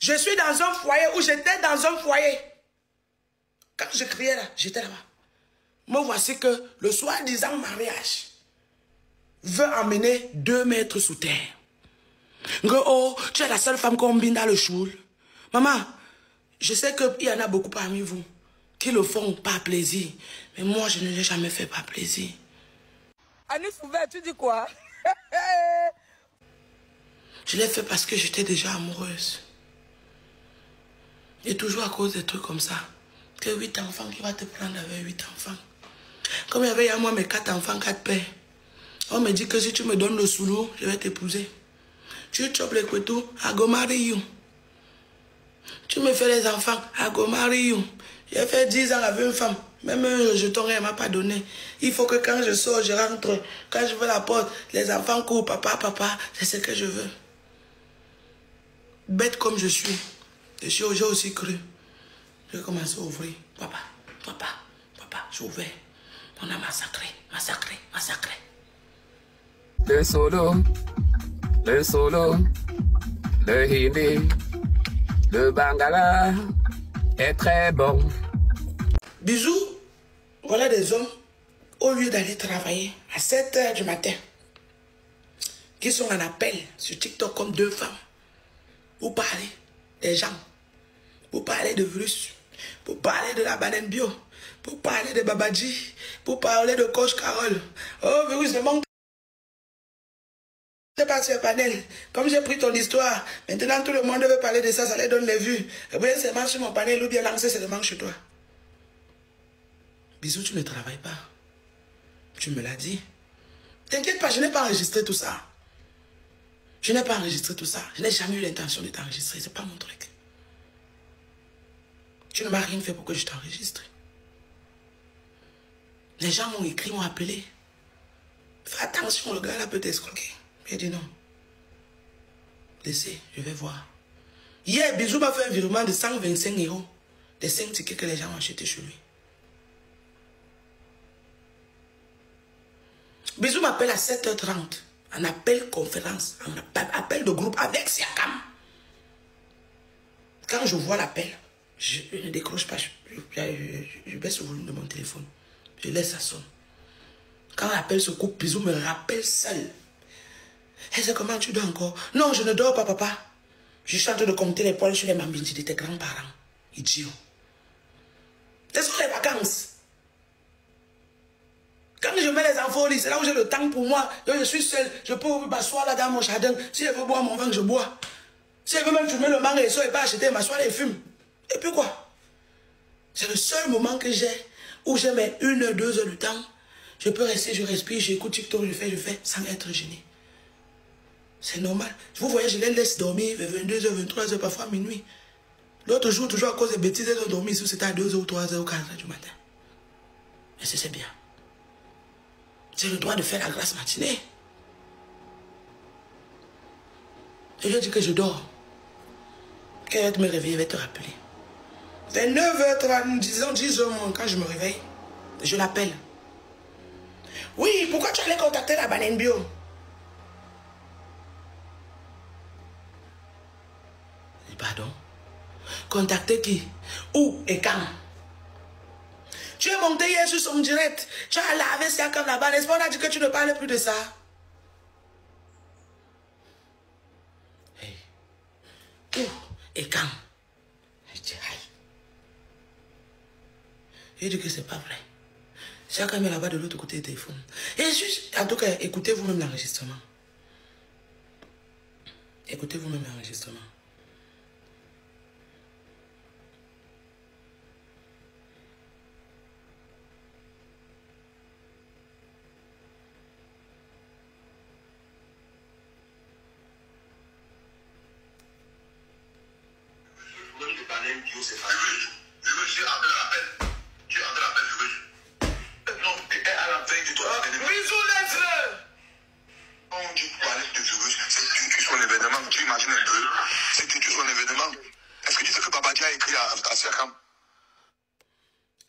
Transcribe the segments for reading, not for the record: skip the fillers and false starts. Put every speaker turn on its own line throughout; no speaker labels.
Je suis dans un foyer où j'étais dans un foyer. Quand je criais là, j'étais là-bas. Me voici que le soi-disant mariage veut emmener 2 mètres sous terre. Oh, tu es la seule femme qu'on bine dans le choul. Maman, je sais qu'il y en a beaucoup parmi vous qui le font par plaisir. Mais moi, je ne l'ai jamais fait par plaisir.
Anis Ouvert, tu dis quoi?
Je l'ai fait parce que j'étais déjà amoureuse. Et toujours à cause des trucs comme ça. Que 8 enfants qui va te prendre avec 8 enfants. Comme il y avait à moi mes 4 enfants, 4 pères. On me dit que si tu me donnes le soulou, je vais t'épouser. Tu chopes les couteaux, I go marry you. Tu me fais les enfants, I go marry you. J'ai fait 10 ans avec une femme. Même un jeton, elle ne m'a pas donné. Il faut que quand je sors, je rentre. Quand je veux la porte, les enfants courent. Papa, papa, c'est ce que je veux. Bête comme je suis. J'ai aussi cru. J'ai commencé à ouvrir. Papa, papa, papa, j'ai ouvert. On a massacré, massacré, massacré.
Le solo, le hindi, le bangala est très bon.
Bisous, voilà des hommes, au lieu d'aller travailler à 7 h du matin, qui sont en appel sur TikTok comme 2 femmes, pour parler des gens, pour parler de virus, pour parler de la banane bio, pour parler de Babadji, pour parler de Coach Carole. Oh, virus ne manque pas sur le panel. Comme j'ai pris ton histoire, maintenant tout le monde veut parler de ça, ça les donne les vues. Et bien, c'est marche sur mon panel ou bien lancer, c'est le manche chez toi. Bisous, tu ne travailles pas. Tu me l'as dit. T'inquiète pas, je n'ai pas enregistré tout ça. Je n'ai pas enregistré tout ça. Je n'ai jamais eu l'intention de t'enregistrer. C'est pas mon truc. Tu ne m'as rien fait pour que je t'enregistre. Les gens m'ont écrit, m'ont appelé. Fais attention, le gars là peut t'escroquer. J'ai dit non. Laissez, je vais voir. Hier, Bisou m'a fait un virement de 125 €. Des 5 tickets que les gens ont achetés chez lui. Bisou m'appelle à 7 h 30. En appel conférence. En appel de groupe avec Siakam. Quand je vois l'appel, je ne décroche pas. Je baisse le volume de mon téléphone. Je laisse ça sonner. Quand l'appel se coupe, Bisou me rappelle seul. Et c'est comment tu dors encore? Non, je ne dors pas, papa. Je suis en train de compter les poils sur les mambinji de tes grands-parents. Idiot. Ce sont les vacances. Quand je mets les enfants au lit, c'est là où j'ai le temps pour moi. Je suis seul. Je peux m'asseoir là dans mon jardin. Si je veux boire mon vin, je bois. Si je veux même fumer le mangue et ça et pas acheter, m'asseoir et fume. Et puis quoi? C'est le seul moment que j'ai où j'ai mes 1 h, 2 heures du temps. Je peux rester, je respire, j'écoute TikTok, je fais sans être gêné. C'est normal. Vous voyez, je les laisse dormir vers 22 h, 23 h, parfois minuit. L'autre jour, toujours à cause des bêtises, elles ont dormi. C'était à 2 h ou 3 h ou 4 h du matin. Et c'est bien. J'ai le droit de faire la grasse matinée. Et je dis que je dors. Qu'elle va te me réveiller, elle va te rappeler. Vers 9 h 30, disons 10 h moins, quand je me réveille, je l'appelle. Oui, pourquoi tu allais contacter la banane bio? Je dis pardon. Contacter qui? Où et quand? Tu es monté hier sur son direct. Tu as lavé ça comme là-bas. N'est-ce pas? On a dit que tu ne parles plus de ça. Hey. Où et quand? Je dis aïe. Je dis que c'est pas vrai. Chacun est là-bas de l'autre côté du téléphone. Et juste, en tout cas, écoutez vous-même l'enregistrement. Écoutez vous-même l'enregistrement.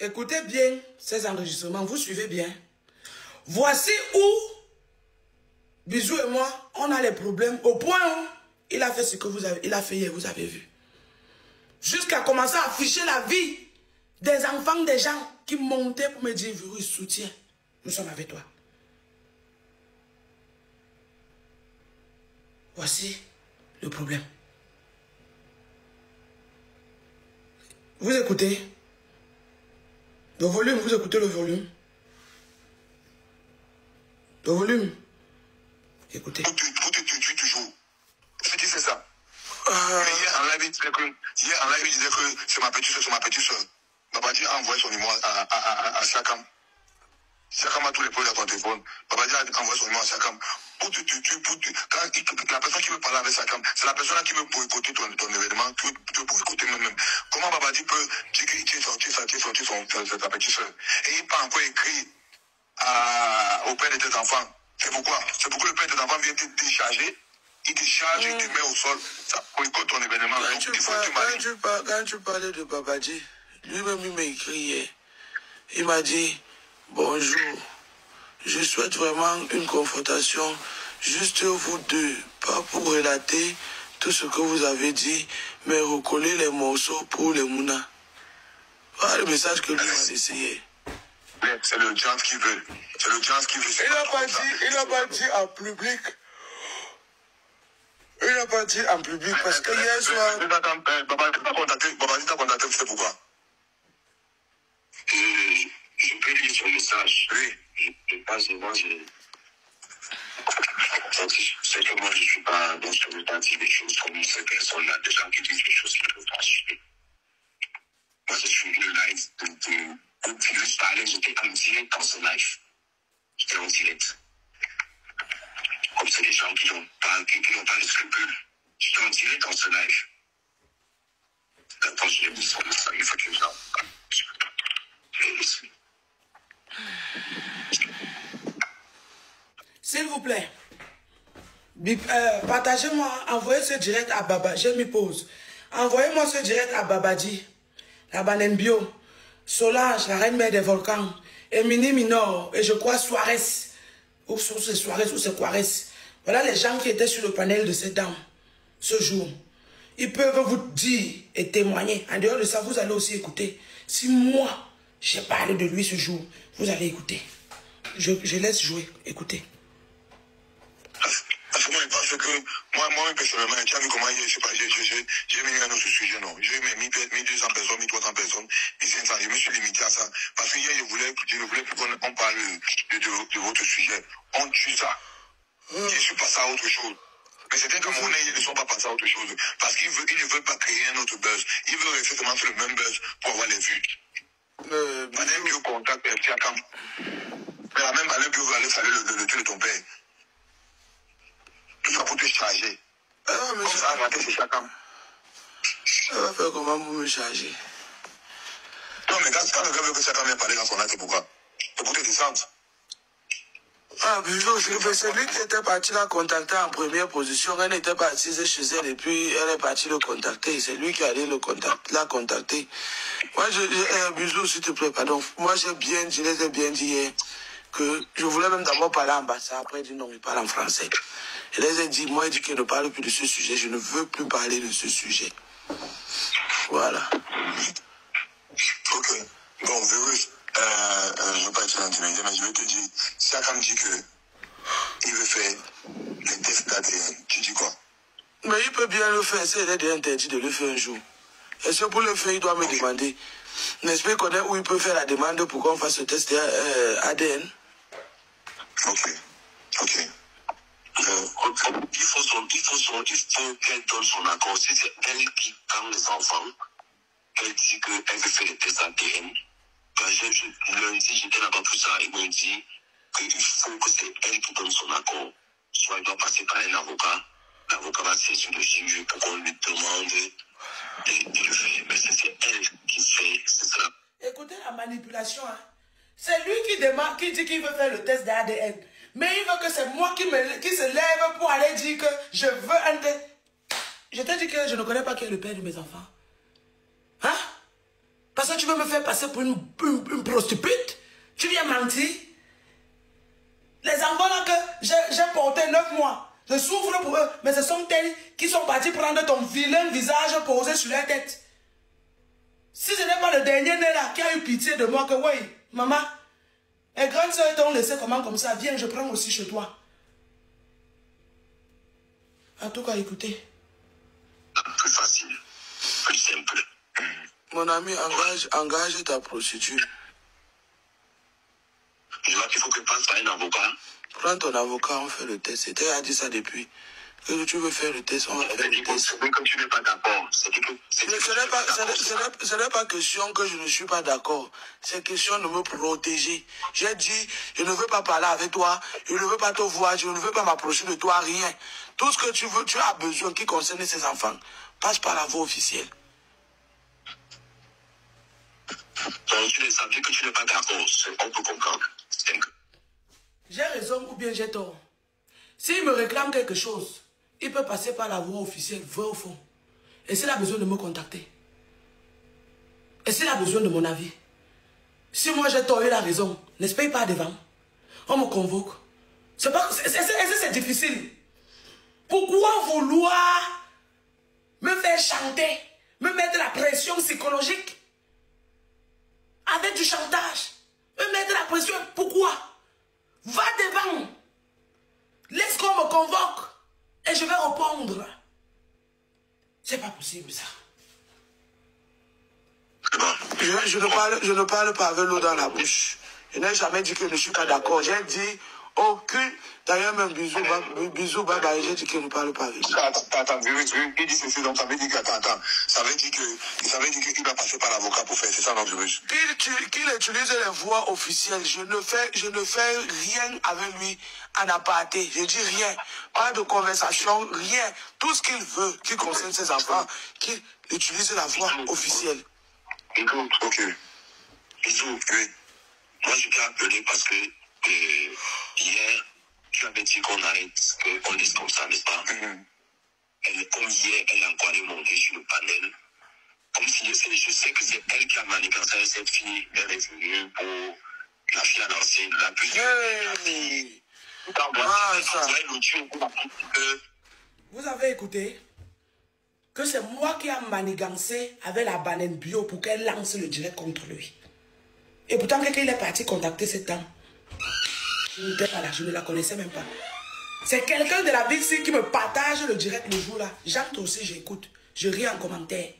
Écoutez bien ces enregistrements, vous suivez bien. Voici où Bisou et moi, on a les problèmes au point où il a fait ce que vous avez, il a fait hier, vous avez vu. Jusqu'à commencer à afficher la vie des enfants des gens qui montaient pour me dire, virus, soutien, nous sommes avec toi. Voici le problème. Vous écoutez le volume, vous écoutez le volume. Le volume. Écoutez.
Pour te tuer toujours. C'est qui c'est ça? Mais hier en live, il disait que c'est ma petite soeur. Babadi a envoyé son numéro à Siakam. Siakam a tous les problèmes à ton téléphone. Babadi a envoyé son numéro à Siakam. Pour te tuer, quand la personne qui veut parler avec Siakam, c'est la personne qui veut boycotter ton événement, qui veut boycotter même. Comment Babadi peut dire qu'il est sorti sa petite soeur? Et il n'a pas encore écrit au père de tes enfants. C'est pourquoi le père de tes enfants vient te décharger. Il te charge, il te met au sol. Ça boycotte ton événement.
Quand tu parlais de Babadi, lui-même il m'a écrit hier. Il m'a dit, bonjour, je souhaite vraiment une confrontation, juste vous deux, pas pour relater tout ce que vous avez dit, mais recoller les morceaux pour les Mouna. Voilà le message que lui m'a laissé hier.
C'est le gens qui veut. C'est le gens qui veut.
Il n'a pas dit en public. Il n'a pas dit en public parce que hier soir...
Babadi t'a contacté, c'est pourquoi?
Je peux lire son message.
Oui.
Je pense que moi, c'est que moi, je ne suis pas dans ce moment dire des choses comme ces personnes-là, des gens qui disent des choses qu'ils ne peuvent pas assumer. Moi, je suis le live de Virus parlait, j'étais en direct dans ce live. J'étais en direct. Comme c'est des gens qui n'ont pas de scrupules. J'étais en direct dans ce live. Quand je l'ai mis sur le site, il faut que les gens...
S'il vous plaît, partagez-moi, envoyez ce direct à Baba. J'ai mis pause. Envoyez-moi ce direct à Babadi, la banane bio, Solange, la reine mère des volcans, Emini Minor, et je crois Suarez. Ou c'est Suarez ou c'est Juarez. Voilà les gens qui étaient sur le panel de cette dame ce jour. Ils peuvent vous dire et témoigner. En dehors de ça, vous allez aussi écouter. Si moi, j'ai parlé de lui ce jour, vous allez écouter. Je laisse jouer. Écoutez.
Parce que moi, je pense que moi, personnellement, tu as vu comment j'ai mis un autre sujet, non. J'ai mis 200 personnes, 1300 personnes, 1500. Je me suis limité à ça. Parce que hier, je ne voulais plus qu'on parle de votre sujet. On tue ça. Je ne suis passé à autre chose. Mais certains Camerounais, ils ne sont pas passés à autre chose. Parce qu'ils ne veulent pas créer un autre buzz. Ils veulent effectivement faire le même buzz pour avoir les vues. Madame Bio contacte Siakam. Mais la même Madame Bio va aller saluer le tuer de ton père. Tout ça pour te charger. Comme ça, a raté, c'est Siakam.
Elle va faire comment pour me charger?
Non, mais quand le gars veut que Siakam vienne parler dans son acte, c'est pourquoi? C'est pour te descendre.
Ah, c'est lui qui était parti la contacter en première position. Elle était partie chez elle et puis elle est partie le contacter. C'est lui qui allait la contacter. Moi, Bisou, s'il te plaît, pardon. Moi, je les ai bien dit hier que je voulais même d'abord parler en bassard. Après, il dit non, il parle en français. Je les ai dit, moi, il dit qu'il ne parle plus de ce sujet. Je ne veux plus parler de ce sujet. Voilà.
Ok. Bon, Virus. Je ne veux pas être intimidé, mais je vais te dire, Siakam dit qu'il veut faire les tests d'ADN. Tu dis quoi?
Mais il peut bien le faire, c'est interdit de le faire un jour. Est-ce que pour le faire, il doit me demander? N'est-ce pas connaître où il peut faire la demande pour qu'on fasse le test ADN?
Ok.
Il faut qu'elle donne son accord. Si c'est elle qui prend les enfants, elle dit qu'elle veut faire les tests ADN. Lundi, j'étais là-bas pour ça. Ils m'ont dit qu'il faut que c'est elle qui donne son accord. Soit il doit passer par un avocat. L'avocat va saisir le juge pour qu'on lui demande de le faire. Mais c'est elle qui fait, c'est ça.
Écoutez la manipulation. Hein. C'est lui qui dit qu'il veut faire le test d'ADN. Mais il veut que c'est moi qui se lève pour aller dire que je veux un test. Je t'ai dit que je ne connais pas qui est le père de mes enfants. Hein? Parce que tu veux me faire passer pour une prostituée? Tu viens mentir? Les enfants là que j'ai porté 9 mois, je souffre pour eux, mais ce sont elles qui sont partis prendre ton vilain visage posé sur leur tête. Si ce n'est pas le dernier né là qui a eu pitié de moi, que oui, maman, et grande soeur t'ont laissé comment comme ça, viens, je prends aussi chez toi. En tout cas, écoutez.
Plus facile, plus simple.
Mon ami, engage ta procédure.
Il faut que je passe par un avocat.
Prends ton avocat, on fait le test. C'était a dit ça depuis. Que tu veux faire le test, on va faire le test.
C'est que tu n'es pas d'accord. Ce
n'est pas question que je ne suis pas d'accord. C'est question de me protéger. J'ai dit, je ne veux pas parler avec toi, je ne veux pas te voir, je ne veux pas m'approcher de toi, rien. Tout ce que tu veux, tu as besoin qui concerne ces enfants. Passe par la voie officielle.
Donc tu ne savais que tu n'es pas d'accord. On peut comprendre.
J'ai raison ou bien j'ai tort. S'il me réclame quelque chose, il peut passer par la voie officielle, vrai au fond. Et s'il a besoin de me contacter. Et s'il a besoin de mon avis. Si moi j'ai tort, il a raison. Ne se paye pas devant. On me convoque. C'est difficile. Pourquoi vouloir me faire chanter, me mettre la pression psychologique avec du chantage, me mettre la pression? Pourquoi? Va devant. Laisse qu'on me convoque. Et je vais répondre. C'est pas possible ça.
Je ne parle pas avec l'eau dans la bouche. Je n'ai jamais dit que je ne suis pas d'accord. J'ai dit aucun. D'ailleurs, même bisous, bye bye. J'ai dit que je ne parle pas avec lui.
Attends, il dit ceci, donc ça veut dire qu'attends. Ça veut dire qu'il va passer par l'avocat pour faire, c'est ça, non, Virus?
Qu'il utilise les voies officielles. Je ne fais rien avec lui en aparté. Je dis rien. Pas de conversation, rien. Tout ce qu'il veut, qui concerne ses enfants, qu'il utilise la voie officielle.
Écoute,
Ok.
bisous.
Oui.
Moi, je t'ai appelé parce que hier, tu avais dit qu'on arrête, qu'on laisse comme ça, n'est-ce pas? Comme hier, elle a encore allé monter sur le panel. Comme si je sais que c'est elle qui a manigancé cette fille. Elle est venue pour la fille à l'ancienne. La plus
Hey.
Vous avez écouté que c'est moi qui a manigancé avec la banane bio pour qu'elle lance le direct contre lui. Et pourtant, quelqu'un est parti contacter cette dame. Je n'étais pas là, je ne la connaissais même pas. C'est quelqu'un de la ville ici qui me partage le direct le jour là. J'entre aussi, j'écoute. Je ris en commentaire.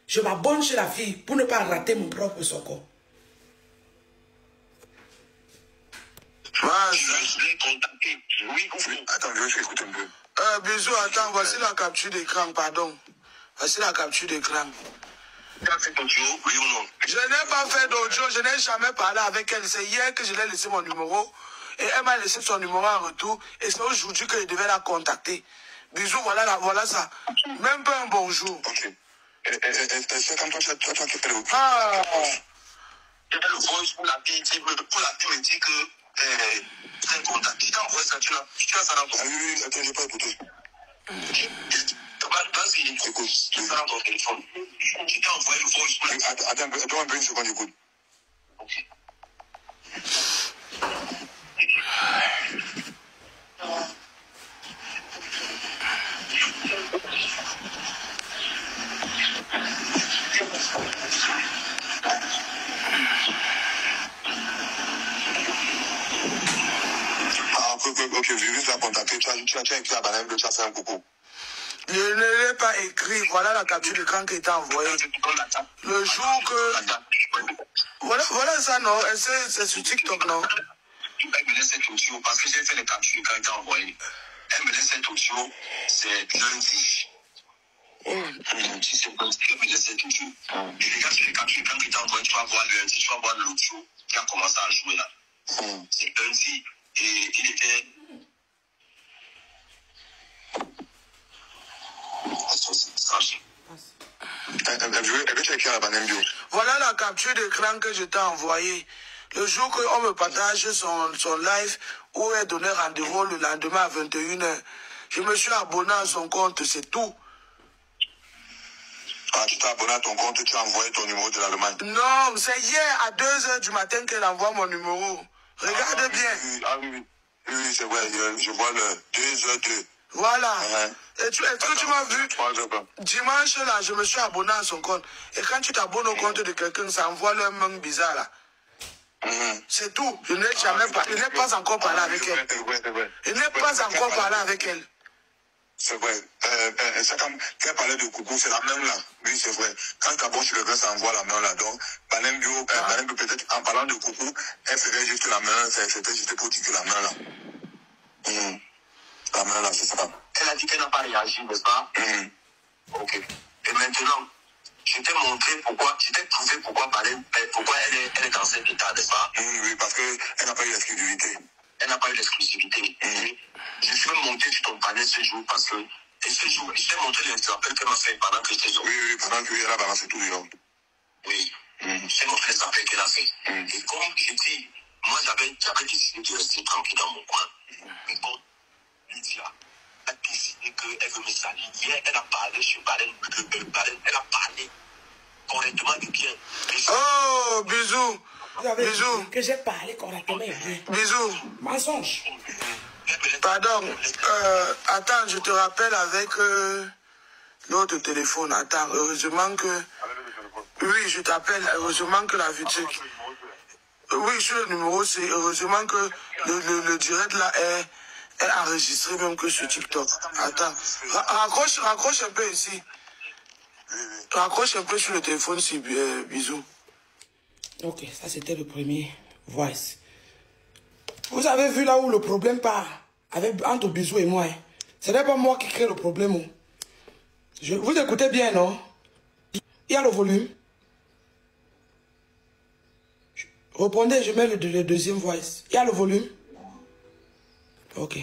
Je m'abonne chez la fille pour ne pas rater mon propre soko.
Je l'ai contacté. Oui,
attends, je écoute un peu.
Bisous, attends, voici la capture d'écran, pardon. Voici la capture d'écran.
Tu as fait d'audio, oui ou non?
Je n'ai pas fait d'audio, je n'ai jamais parlé avec elle. C'est hier que je l'ai laissé mon numéro. Et elle m'a laissé son numéro en retour. Et c'est aujourd'hui que je devais la contacter. Bisous, voilà ça. Même pas un bonjour.
Ok. C'est comme toi qui fais le...
Ah.
Tu fais le voice pour la fille me dit que c'est contacté. Tu t'envoies ça, tu as ça dans ton...
Ah oui, attends, j'ai pas écouté.
Vas-y, écoute, tu as dans ton téléphone. Tu t'as envoyé le voice.
Attends, donne-moi une seconde, j'écoute.
Ok.
Ok, Virus l'a contacté, tu as écrit à Banane, tu as fait un coucou.
Je ne l'ai pas écrit, voilà la capture d'écran qui était envoyée. Le jour que... Voilà ça, non? C'est sur TikTok, non?
Elle me laisse cet audio parce que j'ai fait les captures quand elle t'a envoyé. Elle me laisse cet audio, c'est lundi. Lundi, c'est lundi qu'elle me laisse cet audio. Et regarde sur les captures quand elle t'a envoyé, tu vas voir lundi, tu vas voir l'audio qui a commencé à jouer là. C'est lundi et il était...
Voilà la capture d'écran que je t'ai envoyée. Le jour qu'on me partage son live où elle donnait rendez-vous le lendemain à 21 h. Je me suis abonné à son compte, c'est tout.
Ah, tu t'es abonné à ton compte, tu as envoyé ton numéro de l'Allemagne.
Non, c'est hier à 2 h du matin qu'elle envoie mon numéro. Regarde bien.
Oui, c'est vrai, je vois le 2 h 2.
Voilà. Est-ce que tu m'as vu? Dimanche, là, je me suis abonné à son compte. Et quand tu t'abonnes au compte de quelqu'un, ça envoie le manque bizarre, là. C'est tout. Je n'ai jamais parlé. Je n'ai pas encore parlé avec elle. Je n'ai pas encore parlé avec elle.
C'est vrai. Quand parler de coucou, c'est la même là. Oui, c'est vrai. Quand tu abonnes sur le gars, ça envoie la main là. Donc, Banem Bio, peut-être en parlant de coucou, elle ferait juste la main. C'était juste pour dire que la main là. La main là, c'est ça.
Elle a dit qu'elle n'a pas réagi, n'est-ce pas? Ok. Et maintenant, je t'ai montré pourquoi, je t'ai prouvé pourquoi elle est dans cet état, n'est-ce pas?
Oui, parce qu'elle n'a pas eu l'exclusivité.
Elle n'a pas eu l'exclusivité. Je suis monté sur ton panel ce jour parce que, et ce jour, je t'ai montré les appels qu'elle m'a fait pendant que j'étais sur.
Oui, pendant qu'elle a balancé tout le long.
Oui. Je t'ai montré les appels qu'elle a fait. Et comme je dis, moi j'avais décidé de rester tranquille dans mon coin. Mais bon, Lydia a décidé qu'elle veut me salir. Hier, elle a parlé sur Baleine, elle a parlé correctement et bien.
Oh, bisous.
Bisous. Que j'ai parlé correctement et bien.
Bisous.
Mensonge.
Pardon. Attends, je te rappelle avec l'autre téléphone. Attends, heureusement que... Oui, je t'appelle. Heureusement que la vidéo... Oui, sur le numéro, c'est heureusement que le direct là est enregistré même que sur TikTok. Attends. Raccroche un peu ici. Raccroche un peu sur le téléphone, si bisous.
Ok, ça c'était le premier voice. Vous avez vu là où le problème part entre Bisou et moi. Ce n'est pas moi qui crée le problème. Vous écoutez bien, non? Il y a le volume. Répondez, je mets le deuxième voice. Il y a le volume. Ok.